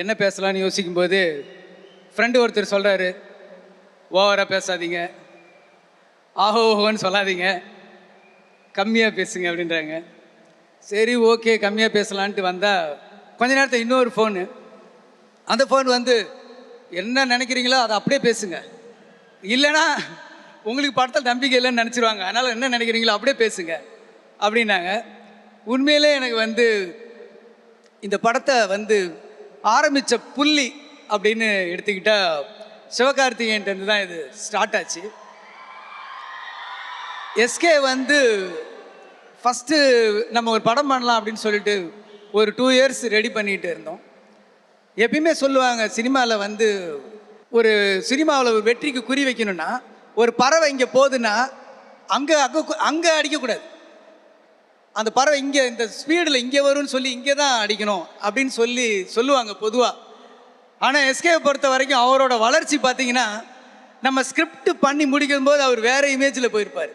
என்ன பேசலான்னு யோசிக்கும்போது ஃப்ரெண்டு ஒருத்தர் சொல்கிறாரு, ஓவராக பேசாதீங்க, ஆஹோ ஓஹோன்னு சொல்லாதீங்க, கம்மியாக பேசுங்க அப்படின்றாங்க. சரி ஓகே கம்மியாக பேசலான்ட்டு வந்தால் கொஞ்ச நேரத்தில் இன்னொரு ஃபோனு. அந்த ஃபோன் வந்து என்ன நினைக்கிறீங்களோ அதை அப்படியே பேசுங்க, இல்லைனா உங்களுக்கு படத்தில் நம்பிக்கை இல்லைன்னு நினச்சிருவாங்க, அதனால் என்ன நினைக்கிறீங்களோ அப்படியே பேசுங்க அப்படின்னாங்க. உண்மையிலே எனக்கு வந்து இந்த படத்தை வந்து ஆரம்பித்த புள்ளி அப்படின்னு எடுத்துக்கிட்டால் சிவகார்த்திகேயன்ட்டு தான் இது ஸ்டார்ட் ஆச்சு. எஸ்கே வந்து ஃபஸ்ட்டு நம்ம ஒரு படம் பண்ணலாம் அப்படின்னு சொல்லிட்டு ஒரு 2 இயர்ஸ் ரெடி பண்ணிகிட்டு இருந்தோம். எப்பயுமே சொல்லுவாங்க, சினிமாவில் வந்து ஒரு சினிமாவில் ஒரு வெற்றிக்கு குறி வைக்கணும்னா ஒரு பறவை இங்கே போகுதுன்னா அங்கே அங்கே அங்கே அடிக்கக்கூடாது, அந்த பறவை இங்கே இந்த ஸ்பீடில் இங்கே வரும்னு சொல்லி இங்கே தான் அடிக்கணும் அப்படின்னு சொல்லுவாங்க பொதுவாக. ஆனால் எஸ்கேவை பொறுத்த வரைக்கும் அவரோட வளர்ச்சி பார்த்தீங்கன்னா நம்ம ஸ்கிரிப்ட் பண்ணி முடிக்கும் போது அவர் வேறு இமேஜில் போயிருப்பார்.